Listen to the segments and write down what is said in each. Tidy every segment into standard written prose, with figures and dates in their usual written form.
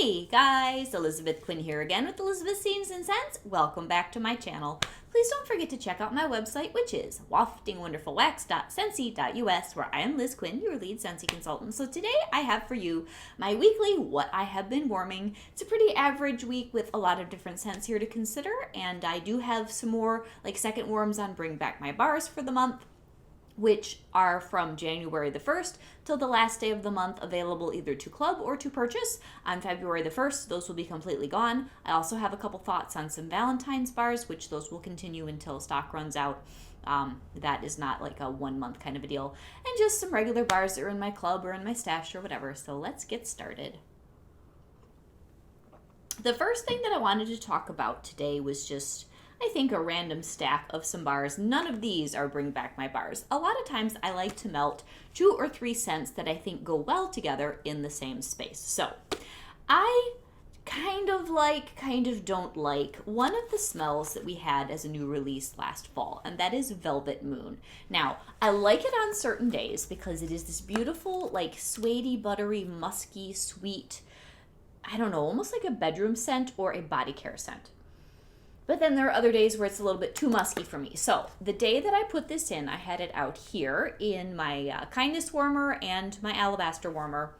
Hey guys, Elizabeth Quinn here again with Elizabeth's Scenes and Scents. Welcome back to my channel. Please don't forget to check out my website, which is waftingwonderfulwax.scentsy.us, where I am Liz Quinn, your lead Scentsy consultant. So today I have for you my weekly What I Have Been Warming. It's a pretty average week with a lot of different scents here to consider, and I do have some more like second warms on Bring Back My Bars for the month, which are from January the 1st till the last day of the month, available either to club or to purchase. On February the 1st, those will be completely gone. I also have a couple thoughts on some Valentine's bars, which those will continue until stock runs out. That is not like a 1 month kind of a deal. And just some regular bars that are in my club or in my stash or whatever. So let's get started. The first thing that I wanted to talk about today was just, I think, a random stack of some bars. None of these are Bring Back My Bars. A lot of times I like to melt 2 or 3 scents that I think go well together in the same space. So I kind of like, kind of don't like one of the smells that we had as a new release last fall, and that is Velvet Moon. Now, I like it on certain days because it is this beautiful, like suede-y, buttery, musky, sweet, I don't know, almost like a bedroom scent or a body care scent. But then there are other days where it's a little bit too musky for me. So the day that I put this in, I had it out here in my kindness warmer and my alabaster warmer.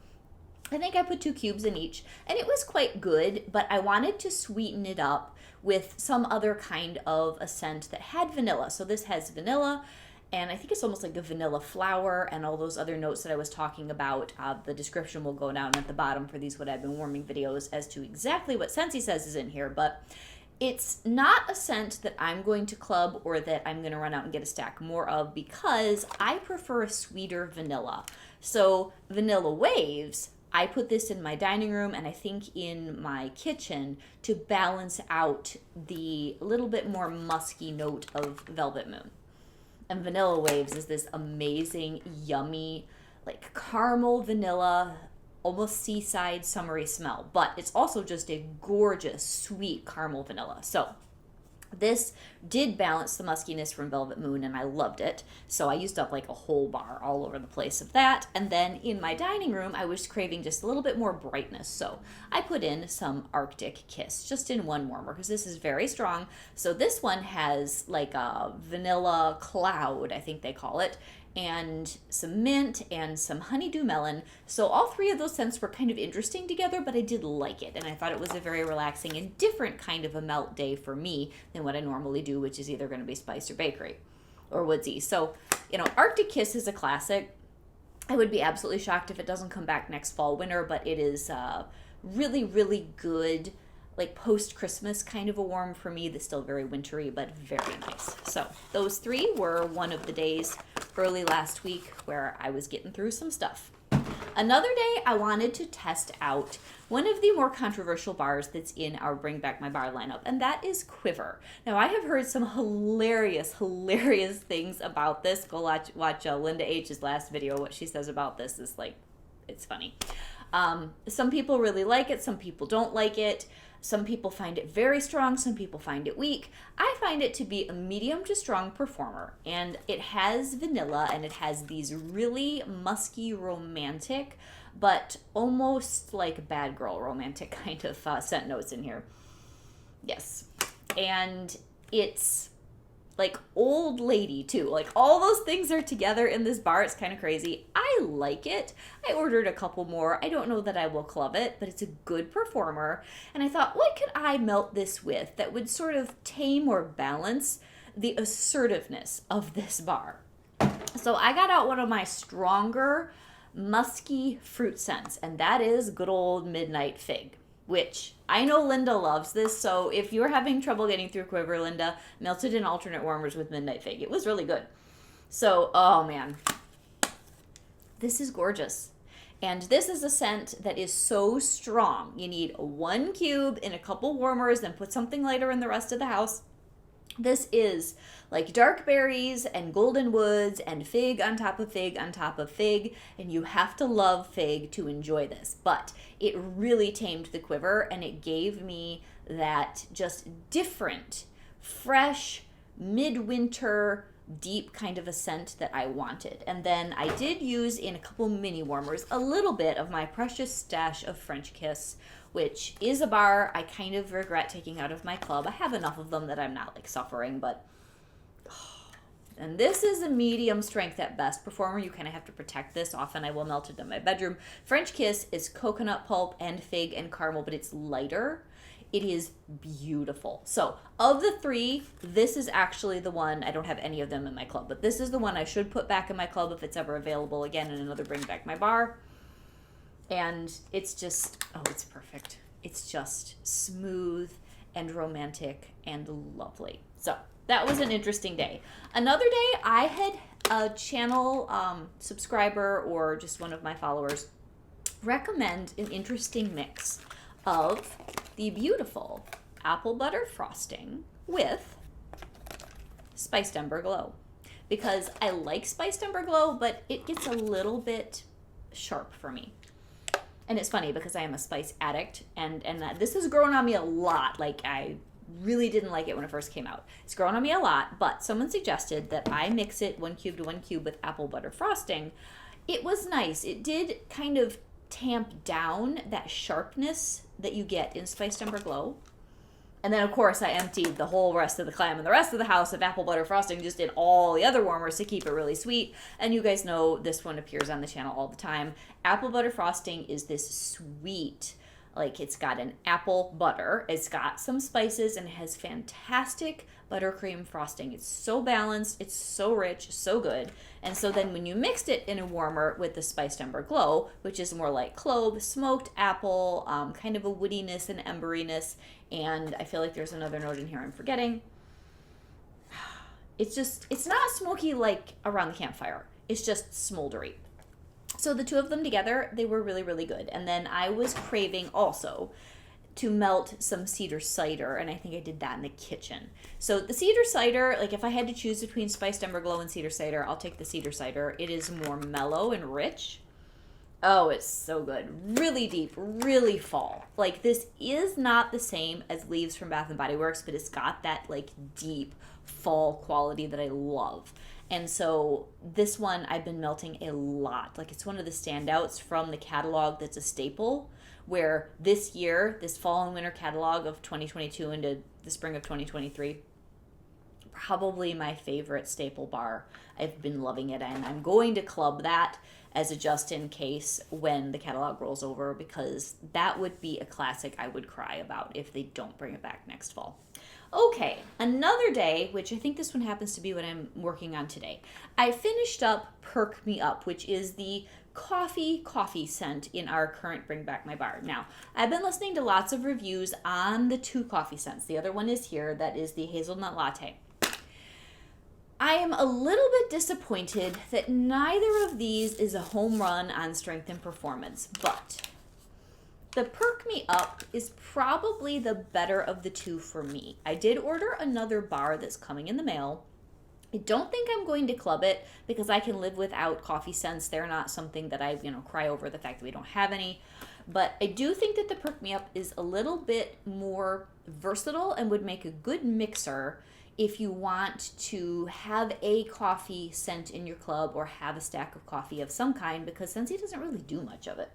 I think I put 2 cubes in each, and it was quite good, but I wanted to sweeten it up with some other kind of a scent that had vanilla. So this has vanilla, and I think it's almost like a vanilla flower and all those other notes that I was talking about. The description will go down at the bottom for these What I've Been Warming videos as to exactly what Scentsy says is in here, but it's not a scent that I'm going to club or that I'm going to run out and get a stack more of because I prefer a sweeter vanilla. So Vanilla Waves, I put this in my dining room and I think in my kitchen to balance out the little bit more musky note of Velvet Moon. And Vanilla Waves is this amazing, yummy, like caramel vanilla, almost seaside summery smell, but it's also just a gorgeous sweet caramel vanilla. So this did balance the muskiness from Velvet Moon and I loved it. So I used up like a whole bar all over the place of that. And then in my dining room, I was craving just a little bit more brightness. So I put in some Arctic Kiss just in one warmer because this is very strong. So this one has like a vanilla cloud, I think they call it, and some mint and some honeydew melon. So all 3 of those scents were kind of interesting together, but I did like it. And I thought it was a very relaxing and different kind of a melt day for me than what I normally do, which is either going to be spice or bakery or woodsy. So, you know, Arctic Kiss is a classic. I would be absolutely shocked if it doesn't come back next fall, winter, but it is really, really good, like post-Christmas kind of a warm for me that's still very wintry, but very nice. So those 3 were one of the days early last week where I was getting through some stuff. Another day I wanted to test out one of the more controversial bars that's in our Bring Back My Bar lineup, and that is Quiver. Now I have heard some hilarious things about this. Go watch Linda H's last video. What she says about this is like, it's funny. Some people really like it, some people don't like it. Some people find it very strong, some people find it weak. I find it to be a medium to strong performer, and it has vanilla and it has these really musky, romantic, but almost like bad girl romantic kind of scent notes in here. Yes, and it's like old lady too. Like all those things are together in this bar. It's kind of crazy. I like it. I ordered a couple more. I don't know that I will club it, but it's a good performer. And I thought, what could I melt this with that would sort of tame or balance the assertiveness of this bar? So I got out one of my stronger musky fruit scents, and that is good old Midnight Fig, which I know Linda loves this, so if you're having trouble getting through Quiver, Linda, melted in alternate warmers with Midnight Fig. It was really good. So, oh man, this is gorgeous. And this is a scent that is so strong. You need 1 cube in a couple warmers, then put something lighter in the rest of the house. This is like dark berries and golden woods and fig on top of fig on top of fig, and you have to love fig to enjoy this. But it really tamed the Quiver, and it gave me that just different, fresh, midwinter, deep kind of a scent that I wanted. And then I did use in a couple mini warmers a little bit of my precious stash of French Kiss which is a bar I kind of regret taking out of my club. I have enough of them that I'm not like suffering, but and this is a medium strength at best. Performer, you kind of have to protect this. Often I will melt it in my bedroom. French Kiss is coconut pulp and fig and caramel, but it's lighter. It is beautiful. So of the three, this is actually the one. I don't have any of them in my club, but this is the one I should put back in my club if it's ever available again in another Bring Back My Bar. And it's just, oh, it's perfect. It's just smooth and romantic and lovely. So that was an interesting day. Another day, I had a channel subscriber or just one of my followers recommend an interesting mix of the beautiful apple butter frosting with spiced ember glow. Because I like spiced ember glow, but it gets a little bit sharp for me. And it's funny because I am a spice addict, and that this has grown on me a lot. Like, I really didn't like it when it first came out. It's grown on me a lot, but someone suggested that I mix it 1 cube to 1 cube with apple butter frosting. It was nice. It did kind of tamp down that sharpness that you get in spiced ember glow. And then, of course, I emptied the whole rest of the clam and the rest of the house of apple butter frosting, just in all the other warmers to keep it really sweet. And you guys know this one appears on the channel all the time. Apple butter frosting is this sweet, like, it's got an apple butter, it's got some spices, and it has fantastic buttercream frosting. It's so balanced, it's so rich, so good. And so then when you mixed it in a warmer with the spiced ember glow, which is more like clove, smoked apple, kind of a woodiness and emberiness, and I feel like there's another note in here I'm forgetting. It's just, it's not smoky like around the campfire. It's just smoldery. So the two of them together, they were really, really good. And then I was craving also to melt some cedar cider, and I think I did that in the kitchen. So the cedar cider, like if I had to choose between spiced ember glow and cedar cider, I'll take the cedar cider. It is more mellow and rich. Oh, it's so good. Really deep, really fall. Like, this is not the same as Leaves from Bath & Body Works, but it's got that like deep fall quality that I love. And so this one I've been melting a lot. Like, it's one of the standouts from the catalog that's a staple, where this year, this fall and winter catalog of 2022 into the spring of 2023, probably my favorite staple bar. I've been loving it, and I'm going to club that as a just in case when the catalog rolls over, because that would be a classic I would cry about if they don't bring it back next fall. Okay, another day, which I think this one happens to be what I'm working on today. I finished up Perk Me Up, which is the coffee scent in our current Bring Back My Bar. Now, I've been listening to lots of reviews on the two coffee scents. The other one is here, that is the Hazelnut Latte. I am a little bit disappointed that neither of these is a home run on strength and performance, but the Perk Me Up is probably the better of the two for me. I did order another bar that's coming in the mail. I don't think I'm going to club it because I can live without coffee scents. They're not something that I, cry over the fact that we don't have any. But I do think that the Perk Me Up is a little bit more versatile and would make a good mixer if you want to have a coffee scent in your club or have a stack of coffee of some kind, because Scentsy doesn't really do much of it.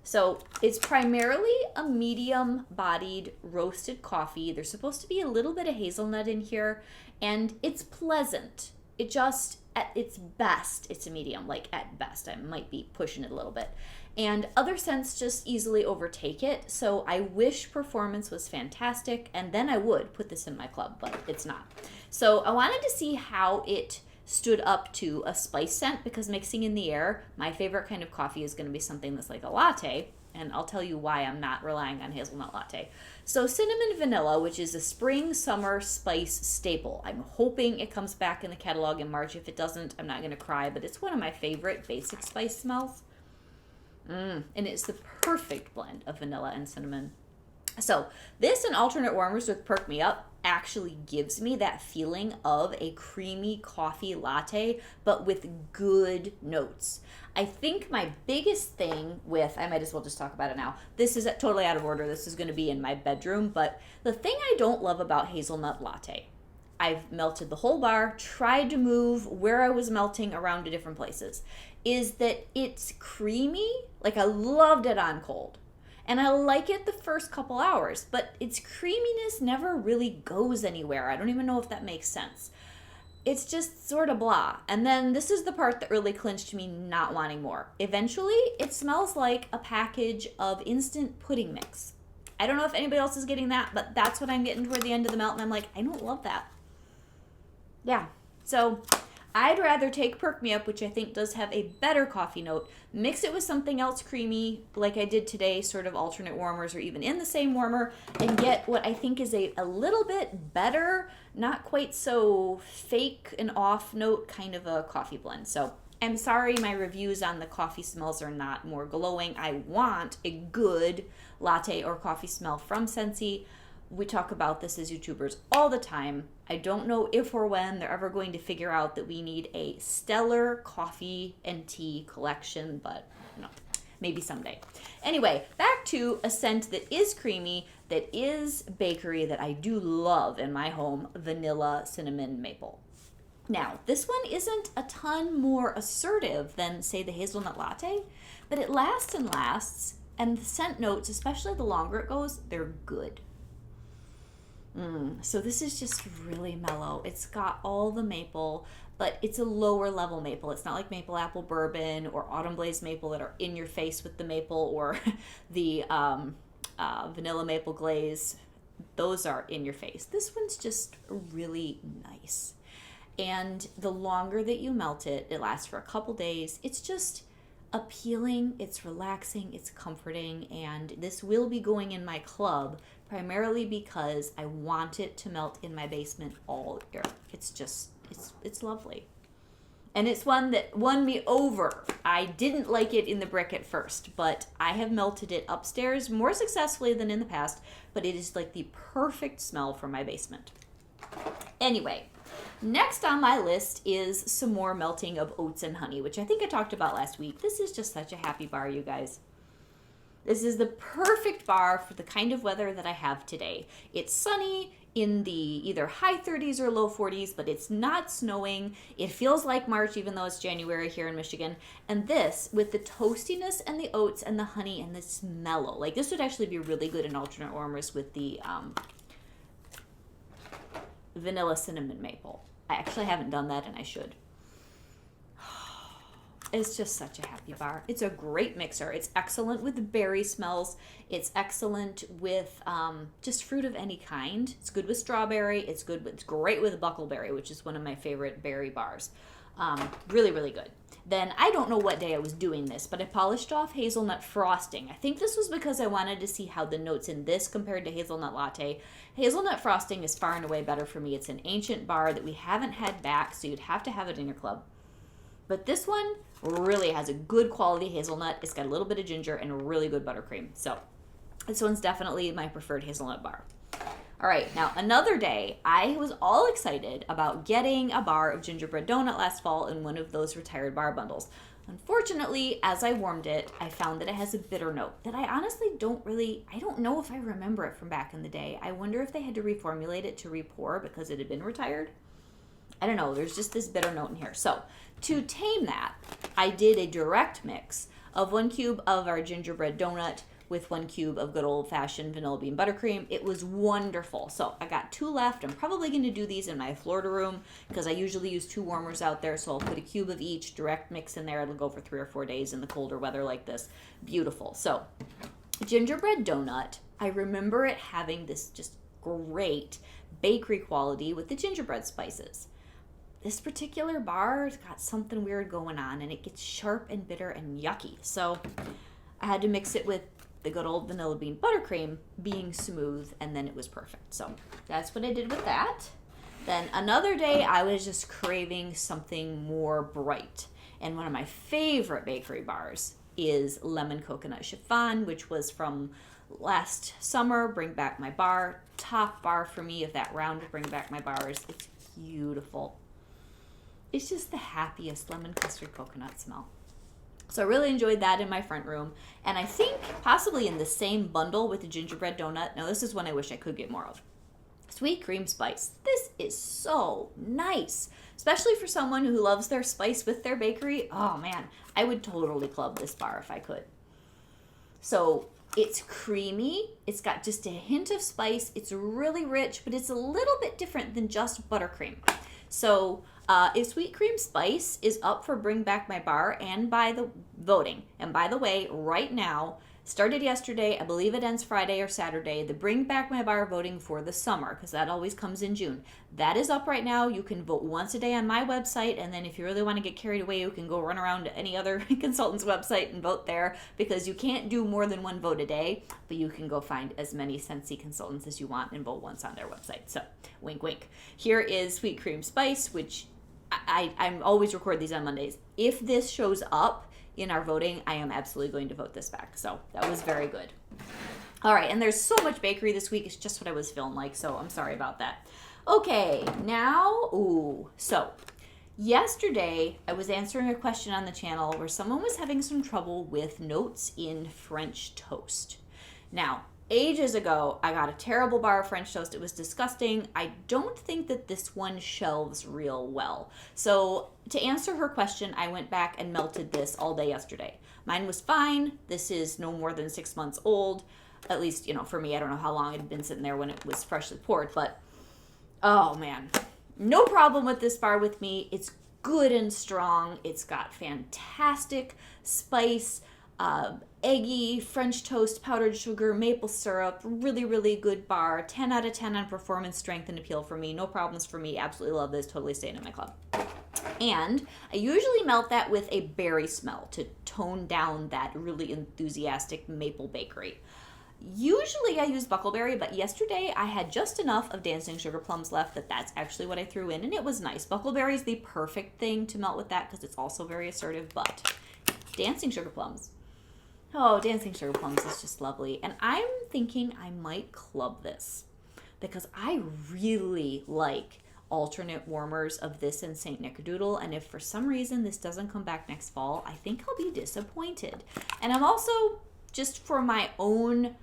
So it's primarily a medium-bodied roasted coffee. There's supposed to be a little bit of hazelnut in here, and it's pleasant. It just, at its best, it's a medium. Like, at best, I might be pushing it a little bit. And other scents just easily overtake it. So I wish performance was fantastic, and then I would put this in my club, but it's not. So I wanted to see how it stood up to a spice scent, because mixing in the air, my favorite kind of coffee is going to be something that's like a latte, and I'll tell you why I'm not relying on Hazelnut Latte. So cinnamon vanilla, which is a spring summer spice staple. I'm hoping it comes back in the catalog in March. If it doesn't, I'm not going to cry, but it's one of my favorite basic spice smells. And it's the perfect blend of vanilla and cinnamon. So this and alternate warmers with Perk Me Up actually gives me that feeling of a creamy coffee latte, but with good notes. I think my biggest thing with, I might as well just talk about it now. This is totally out of order. This is going to be in my bedroom, but the thing I don't love about Hazelnut Latte, I've melted the whole bar, tried to move where I was melting around to different places, is that it's creamy. Like, I loved it on cold. And I like it the first couple hours, but its creaminess never really goes anywhere. I don't even know if that makes sense. It's just sort of blah. And then this is the part that really clinched me not wanting more. Eventually, it smells like a package of instant pudding mix. I don't know if anybody else is getting that, but that's what I'm getting toward the end of the melt, and I'm like, I don't love that. Yeah, so I'd rather take Perk Me Up, which I think does have a better coffee note, mix it with something else creamy, like I did today, sort of alternate warmers or even in the same warmer, and get what I think is a little bit better, not quite so fake and off note kind of a coffee blend. So I'm sorry my reviews on the coffee smells are not more glowing. I want a good latte or coffee smell from Scentsy. We talk about this as YouTubers all the time. I don't know if or when they're ever going to figure out that we need a stellar coffee and tea collection, but maybe someday. Anyway, back to a scent that is creamy, that is bakery, that I do love in my home, vanilla cinnamon maple. Now, this one isn't a ton more assertive than, say, the Hazelnut Latte, but it lasts and lasts, and the scent notes, especially the longer it goes, they're good. So this is just really mellow. It's got all the maple, but it's a lower level maple. It's not like maple apple bourbon or autumn blaze maple that are in your face with the maple, or the vanilla maple glaze. Those are in your face. This one's just really nice. And the longer that you melt it, it lasts for a couple days. It's just appealing, it's relaxing, it's comforting, and this will be going in my club primarily because I want it to melt in my basement all year. It's just, it's lovely. And it's one that won me over. I didn't like it in the brick at first, but I have melted it upstairs more successfully than in the past, but it is like the perfect smell for my basement. Anyway, next on my list is some more melting of oats and honey, which I think I talked about last week. This is just such a happy bar, you guys. This is the perfect bar for the kind of weather that I have today. It's sunny in the either high 30s or low 40s, but it's not snowing. It feels like March, even though it's January here in Michigan. And this, with the toastiness and the oats and the honey and this mellow, like this would actually be really good in alternate warmers with the vanilla cinnamon maple. I actually haven't done that, and I should. It's just such a happy bar. It's a great mixer. It's excellent with berry smells. It's excellent with just fruit of any kind. It's good with strawberry. It's great with Buckleberry, which is one of my favorite berry bars. Really, really good. Then I don't know what day I was doing this, but I polished off Hazelnut Frosting. I think this was because I wanted to see how the notes in this compared to Hazelnut Latte. Hazelnut Frosting is far and away better for me. It's an ancient bar that we haven't had back, so you'd have to have it in your club. But this one really has a good quality hazelnut. It's got a little bit of ginger and a really good buttercream. So this one's definitely my preferred hazelnut bar. All right, now another day, I was all excited about getting a bar of Gingerbread Donut last fall in one of those retired bar bundles. Unfortunately, as I warmed it, I found that it has a bitter note that I honestly I don't know if I remember it from back in the day. I wonder if they had to reformulate it to re-pour because it had been retired. I don't know, there's just this bitter note in here. So to tame that, I did a direct mix of 1 cube of our Gingerbread Donut with 1 cube of good old-fashioned vanilla bean buttercream. It was wonderful. So I got 2 left. I'm probably going to do these in my Florida room because I usually use 2 warmers out there. So I'll put a cube of each, direct mix in there. It'll go for 3 or 4 days in the colder weather like this. Beautiful. So Gingerbread Donut, I remember it having this just great bakery quality with the gingerbread spices. This particular bar's got something weird going on, and it gets sharp and bitter and yucky. So I had to mix it with the good old vanilla bean buttercream being smooth, and then it was perfect. So that's what I did with that. Then another day, I was just craving something more bright. And one of my favorite bakery bars is Lemon Coconut Chiffon, which was from last summer, Bring Back My Bar. Top bar for me of that round of Bring Back My Bars. It's beautiful. It's just the happiest lemon custard coconut smell. So I really enjoyed that in my front room. And I think possibly in the same bundle with the Gingerbread Donut. Now this is one I wish I could get more of. Sweet cream spice. This is so nice. Especially for someone who loves their spice with their bakery. Oh man, I would totally club this bar if I could. So It's creamy. It's got just a hint of spice. It's really rich, but it's a little bit different than just buttercream. So if Sweet Cream Spice is up for Bring Back My Bar and by the voting. And by the way, right now, started yesterday, I believe it ends Friday or Saturday, the Bring Back My Bar voting for the summer, because that always comes in June. That is up right now. You can vote once a day on my website, and then if you really want to get carried away, you can go run around to any other consultant's website and vote there, because you can't do more than one vote a day, but you can go find as many Scentsy consultants as you want and vote once on their website. So, wink, wink. Here is Sweet Cream Spice, which I always record these on Mondays. If this shows up in our voting, I am absolutely going to vote this back. So that was very good. All right, and there's so much bakery this week. It's just what I was feeling like, so I'm sorry about that. Okay, now, so yesterday I was answering a question on the channel where someone was having some trouble with notes in French toast. Now, ages ago, I got a terrible bar of French toast. It was disgusting. I don't think that this one shelves real well. So to answer her question, I went back and melted this all day yesterday. Mine was fine. This is no more than 6 months old. At least, for me, I don't know how long it had been sitting there when it was freshly poured, but oh man, no problem with this bar with me. It's good and strong. It's got fantastic spice, eggy, French toast, powdered sugar, maple syrup, really, really good bar. 10 out of 10 on performance, strength, and appeal for me. No problems for me. Absolutely love this. Totally staying in my club. And I usually melt that with a berry smell to tone down that really enthusiastic maple bakery. Usually I use Buckleberry, but yesterday I had just enough of Dancing Sugar Plums left that's actually what I threw in, and it was nice. Buckleberry is the perfect thing to melt with that because it's also very assertive, but Dancing Sugar Plums. Oh, Dancing Sugar Plums is just lovely. And I'm thinking I might club this because I really like alternate warmers of this and St. Nickerdoodle. And if for some reason this doesn't come back next fall, I think I'll be disappointed. And I'm also, just for my own,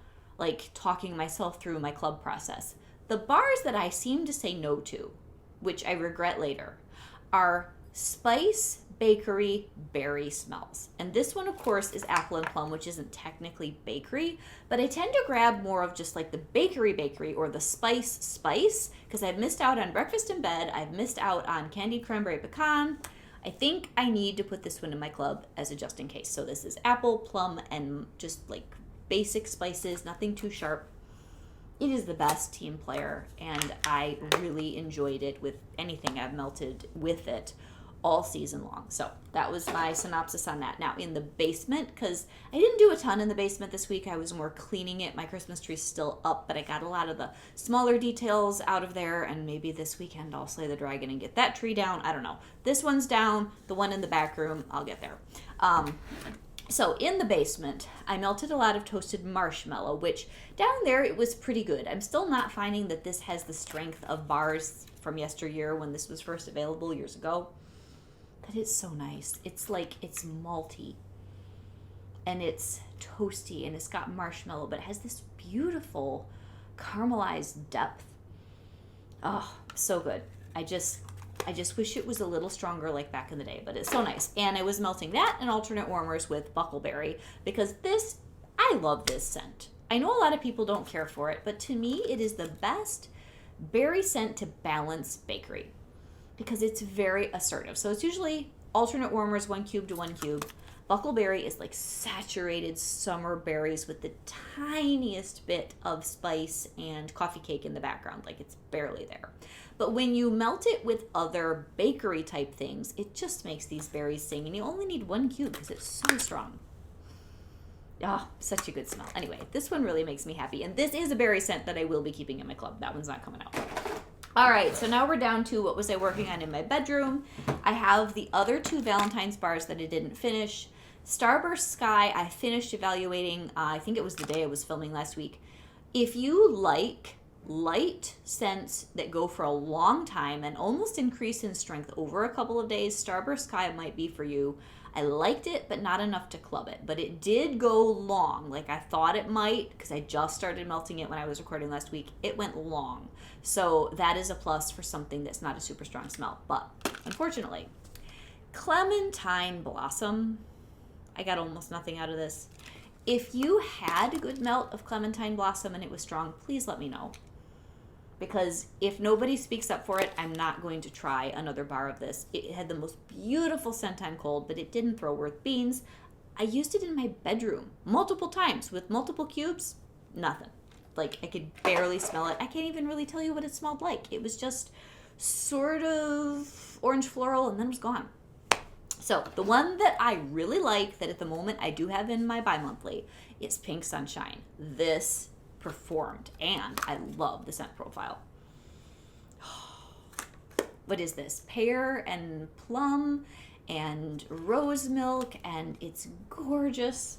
talking myself through my club process, the bars that I seem to say no to, which I regret later, are spice, bakery, berry smells. And this one, of course, is apple and plum, which isn't technically bakery, but I tend to grab more of just the bakery or the spice, because I've missed out on breakfast in bed. I've missed out on candied cranberry pecan. I think I need to put this one in my club as a just in case. So this is apple, plum, and just basic spices, nothing too sharp. It is the best team player, and I really enjoyed it with anything I've melted with it all season long. So that was my synopsis on that. Now in the basement, because I didn't do a ton in the basement this week, I was more cleaning it. My Christmas tree's still up, but I got a lot of the smaller details out of there, and maybe this weekend I'll slay the dragon and get that tree down. I don't know. This one's down. The one in the back room, I'll get there. So in the basement, I melted a lot of toasted marshmallow, which down there it was pretty good. I'm still not finding that this has the strength of bars from yesteryear when this was first available years ago. But it's so nice. It's it's malty and it's toasty and it's got marshmallow, but it has this beautiful caramelized depth. Oh, so good. I just wish it was a little stronger like back in the day, but it's so nice. And I was melting that and alternate warmers with Buckleberry because I love this scent. I know a lot of people don't care for it, but to me it is the best berry scent to balance bakery because it's very assertive. So it's usually alternate warmers, 1 cube to 1 cube. Buckleberry is saturated summer berries with the tiniest bit of spice and coffee cake in the background. It's barely there. But when you melt it with other bakery type things, it just makes these berries sing. And you only need 1 cube because it's so strong. Ah, such a good smell. Anyway, this one really makes me happy. And this is a berry scent that I will be keeping in my club. That one's not coming out. All right, so now we're down to what was I working on in my bedroom. I have the other 2 Valentine's bars that I didn't finish. Starburst Sky, I finished evaluating, I think it was the day I was filming last week. If you like light scents that go for a long time and almost increase in strength over a couple of days, Starburst Sky might be for you. I liked it, but not enough to club it. But it did go long, like I thought it might, because I just started melting it when I was recording last week. It went long. So that is a plus for something that's not a super strong smell. But unfortunately, Clementine Blossom, I got almost nothing out of this. If you had a good melt of Clementine Blossom and it was strong, please let me know. Because if nobody speaks up for it, I'm not going to try another bar of this. It had the most beautiful scent on cold, but it didn't throw worth beans. I used it in my bedroom multiple times with multiple cubes. Nothing. Like, I could barely smell it. I can't even really tell you what it smelled like. It was just sort of orange floral and then it was gone. So the one that I really like, that at the moment I do have in my bi-monthly, is Pink Sunshine. This performed, and I love the scent profile. What is this? Pear and plum and rose milk, and it's gorgeous.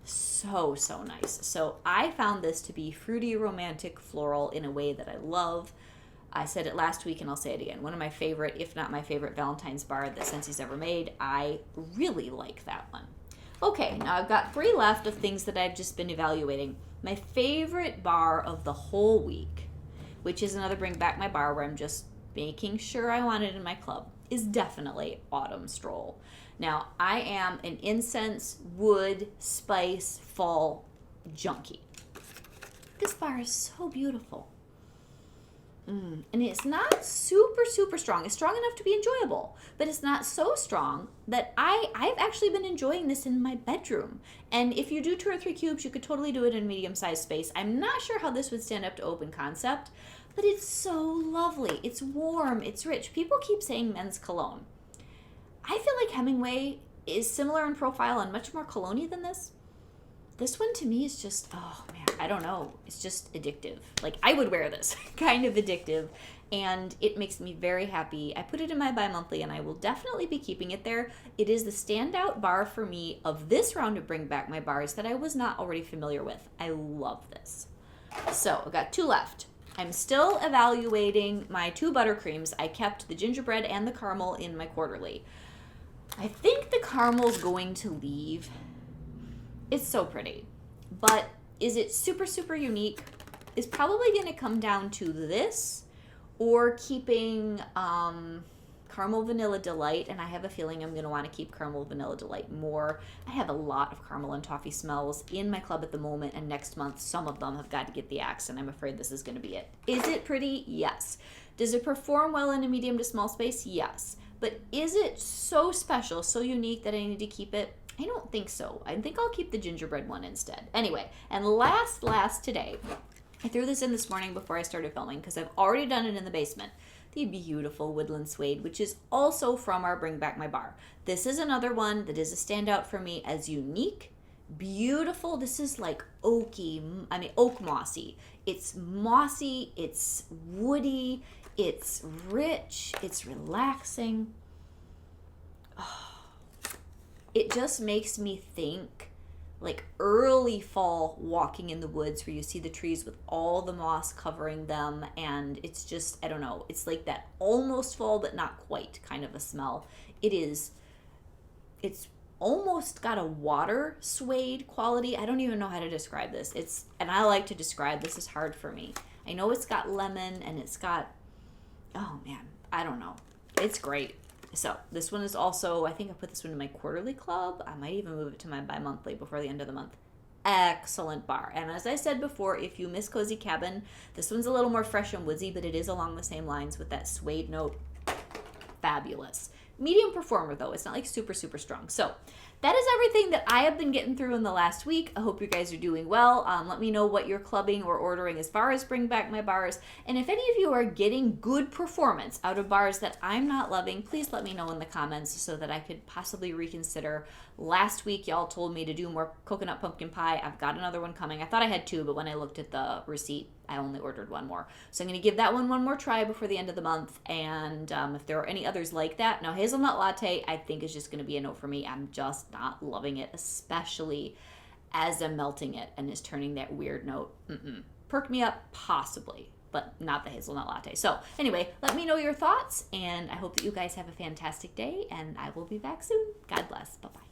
So nice. So I found this to be fruity, romantic, floral in a way that I love. I said it last week and I'll say it again. One of my favorite, if not my favorite, Valentine's bar that Scentsy's ever made. I really like that one. Okay, now I've got 3 left of things that I've just been evaluating. My favorite bar of the whole week, which is another Bring Back My Bar where I'm just making sure I want it in my club, is definitely Autumn Stroll. Now, I am an incense, wood, spice, fall junkie. This bar is so beautiful. And it's not super strong. It's strong enough to be enjoyable, but it's not so strong that I've actually been enjoying this in my bedroom. And if you do 2 or 3 cubes, you could totally do it in a medium-sized space. I'm not sure how this would stand up to open concept, but it's so lovely. It's warm. It's rich. People keep saying men's cologne. I feel like Hemingway is similar in profile and much more cologne-y than this. This one to me is just, oh man, I don't know. It's just addictive. Like, I would wear this, kind of addictive, and it makes me very happy. I put it in my bi-monthly, and I will definitely be keeping it there. It is the standout bar for me of this round of Bring Back My Bars that I was not already familiar with. I love this. So, I've got 2 left. I'm still evaluating my 2 buttercreams. I kept the gingerbread and the caramel in my quarterly. I think the caramel's going to leave. It's so pretty, but is it super unique? It's probably going to come down to this or keeping Caramel Vanilla Delight, and I have a feeling I'm going to want to keep Caramel Vanilla Delight more. I have a lot of caramel and toffee smells in my club at the moment, and next month some of them have got to get the axe, and I'm afraid this is going to be it. Is it pretty? Yes. Does it perform well in a medium to small space? Yes. But is it so special, so unique that I need to keep it? I don't think so. I think I'll keep the gingerbread one instead. Anyway, and last today, I threw this in this morning before I started filming because I've already done it in the basement. The beautiful Woodland Suede, which is also from our Bring Back My Bar. This is another one that is a standout for me as unique, beautiful. This is like oak mossy. It's mossy, it's woody, it's rich, it's relaxing. Oh. It just makes me think like early fall walking in the woods where you see the trees with all the moss covering them, and it's just, I don't know, it's like that almost fall but not quite kind of a smell. It's almost got a water suede quality. I don't even know how to describe this. And I like to describe, this is hard for me. I know it's got lemon and it's got, oh man, I don't know. It's great. So this one is also, I think I put this one in my quarterly club. I might even move it to my bi-monthly before the end of the month. Excellent bar. And as I said before, if you miss Cozy Cabin, this one's a little more fresh and woodsy, but it is along the same lines with that suede note. Fabulous. Medium performer though. It's not like super strong. So that is everything that I have been getting through in the last week. I hope you guys are doing well. Let me know what you're clubbing or ordering as far as Bring Back My Bars. And if any of you are getting good performance out of bars that I'm not loving, please let me know in the comments so that I could possibly reconsider. Last week, y'all told me to do more coconut pumpkin pie. I've got another one coming. I thought I had 2, but when I looked at the receipt, I only ordered 1 more. So I'm going to give that one more try before the end of the month. And if there are any others like that. Now, Hazelnut Latte, I think is just going to be a no for me. I'm just not loving it, especially as I'm melting it and is turning that weird note. Perk Me Up, possibly, but not the Hazelnut Latte. So anyway, let me know your thoughts, and I hope that you guys have a fantastic day, and I will be back soon. God bless. Bye-bye.